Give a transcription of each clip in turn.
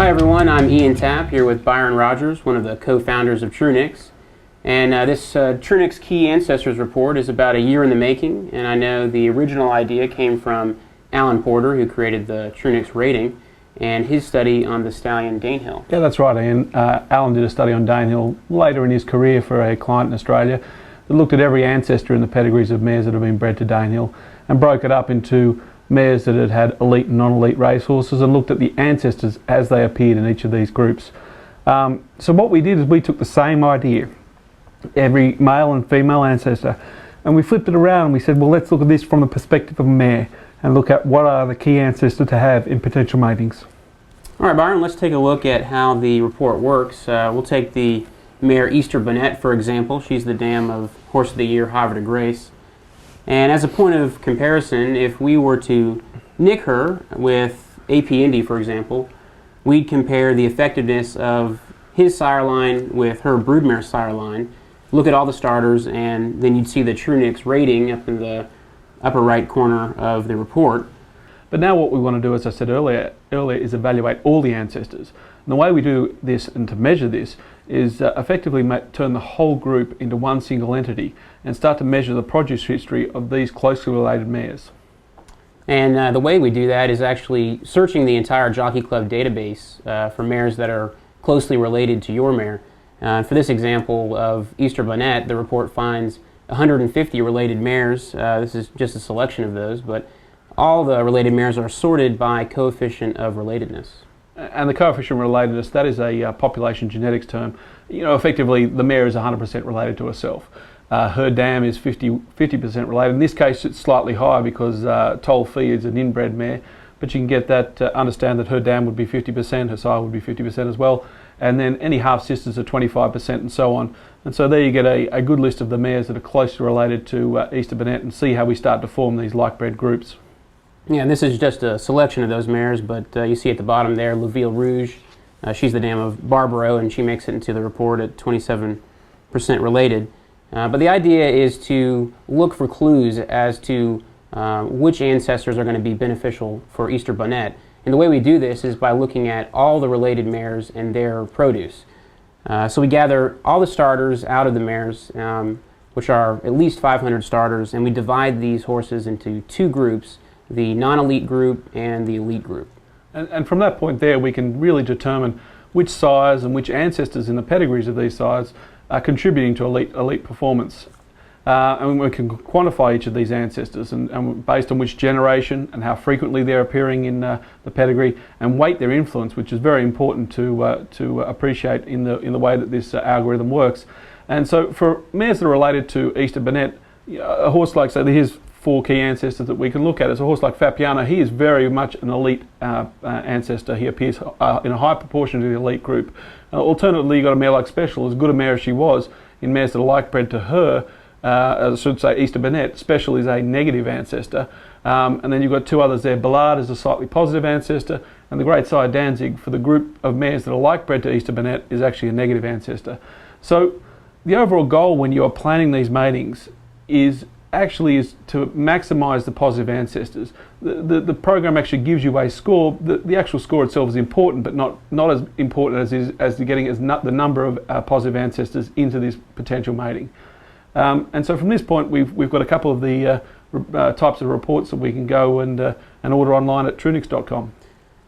Hi everyone, I'm Ian Tapp here with Byron Rogers, one of the co-founders of TrueNicks. And this TrueNicks Key Ancestors report is about a year in the making, and I know the original idea came from Alan Porter, who created the TrueNicks rating, and his study on the stallion Danehill. Yeah, that's right, Ian. Alan did a study on Danehill later in his career for a client in Australia that looked at every ancestor in the pedigrees of mares that have been bred to Danehill and broke it up into mares that had had elite and non-elite racehorses and looked at the ancestors as they appeared in each of these groups. So what we did is we took the same idea, every male and female ancestor, and we flipped it around and we said, well, let's look at this from the perspective of a mare and look at what are the key ancestors to have in potential matings. All right, Byron, let's take a look at how the report works. We'll take the mare Easter Bonnet, for example. She's the dam of Horse of the Year, Havre de Grace. And as a point of comparison, if we were to nick her with AP Indy, for example, we'd compare the effectiveness of his sire line with her broodmare sire line, look at all the starters, and then you'd see the TrueNicks rating up in the upper right corner of the report. But now what we want to do, as I said earlier is evaluate all the ancestors. And the way we do this and to measure this is effectively turn the whole group into one single entity and start to measure the produce history of these closely related mares. And the way we do that is actually searching the entire Jockey Club database for mares that are closely related to your mare. For this example of Easter Bonnet, the report finds 150 related mares. This is just a selection of those, but all the related mares are sorted by coefficient of relatedness. And the coefficient of relatedness, that is a population genetics term. You know, effectively the mare is 100% related to herself. Her dam is 50% related. In this case it's slightly higher because Toll Fee is an inbred mare, but you can get that, understand that her dam would be 50%, her sire would be 50% as well, and then any half sisters are 25% and so on. And so there you get a good list of the mares that are closely related to Easter Bonnet, and see how we start to form these like-bred groups. Yeah, and this is just a selection of those mares, but you see at the bottom there, La Ville Rouge. She's the dam of Barbaro, and she makes it into the report at 27% related. But the idea is to look for clues as to which ancestors are going to be beneficial for Easter Bonnet. And the way we do this is by looking at all the related mares and their produce. So we gather all the starters out of the mares, which are at least 500 starters, and we divide these horses into two groups, the non-elite group and the elite group. And from that point there, we can really determine which sires and which ancestors in the pedigrees of these sires are contributing to elite performance. And we can quantify each of these ancestors and based on which generation and how frequently they're appearing in the pedigree, and weight their influence, which is very important to appreciate in the way that this algorithm works. And so for mares that are related to Easter Bonnet, a horse like, say, here's four key ancestors that we can look at. As a horse like Fapiano, he is very much an elite ancestor. He appears in a high proportion to the elite group. Alternatively, you've got a mare like Special, as good a mare as she was, in mares that are like-bred to her, I should say Easter Bonnet, Special is a negative ancestor. And then you've got two others there. Ballard is a slightly positive ancestor, and the Great Sire Danzig, for the group of mares that are like-bred to Easter Bonnet, is actually a negative ancestor. So the overall goal when you are planning these matings is to maximise the positive ancestors. The program actually gives you a score. The actual score itself is important, but not as important as getting the number of positive ancestors into this potential mating. And so from this point, we've got a couple of the types of reports that we can go and order online at TrueNicks.com.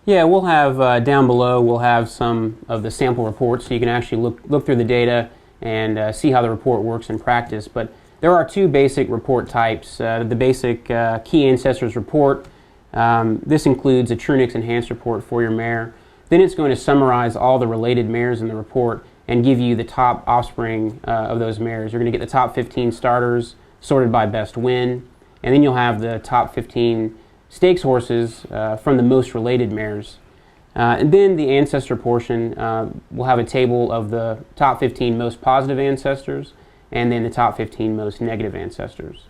Yeah, we'll have down below, we'll have some of the sample reports, so you can actually look through the data and see how the report works in practice. But there are two basic report types. The basic Key Ancestors report. This includes a TrueNicks enhanced report for your mare. Then it's going to summarize all the related mares in the report and give you the top offspring of those mares. You're going to get the top 15 starters sorted by best win, and then you'll have the top 15 stakes horses from the most related mares. And then the ancestor portion will have a table of the top 15 most positive ancestors and then the top 15 most negative ancestors.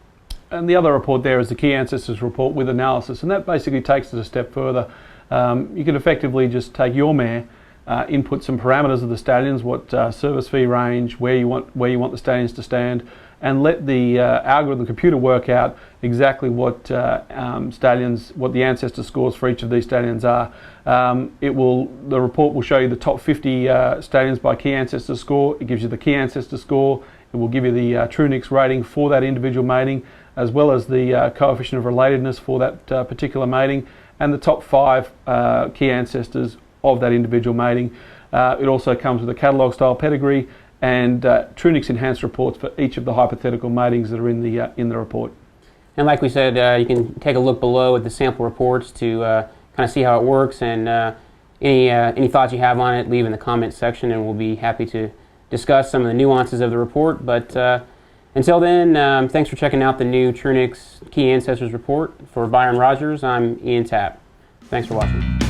And the other report there is the Key Ancestors report with analysis, and that basically takes it a step further. You can effectively just take your mare, input some parameters of the stallions, what service fee range, where you want the stallions to stand, and let the algorithm computer work out exactly what stallions, what the Ancestor scores for each of these stallions are. The report will show you the top 50 stallions by key ancestor score. It gives you the key ancestor score. It will give you the TrueNicks rating for that individual mating, as well as the coefficient of relatedness for that particular mating, and the top 5 key ancestors of that individual mating. It also comes with a catalogue style pedigree and TrueNicks enhanced reports for each of the hypothetical matings that are in the report. And like we said, you can take a look below at the sample reports to kind of see how it works, and any thoughts you have on it, leave in the comments section, and we'll be happy to discuss some of the nuances of the report. But until then, thanks for checking out the new TrueNicks Key Ancestors report. For Byron Rogers, I'm Ian Tapp. Thanks for watching.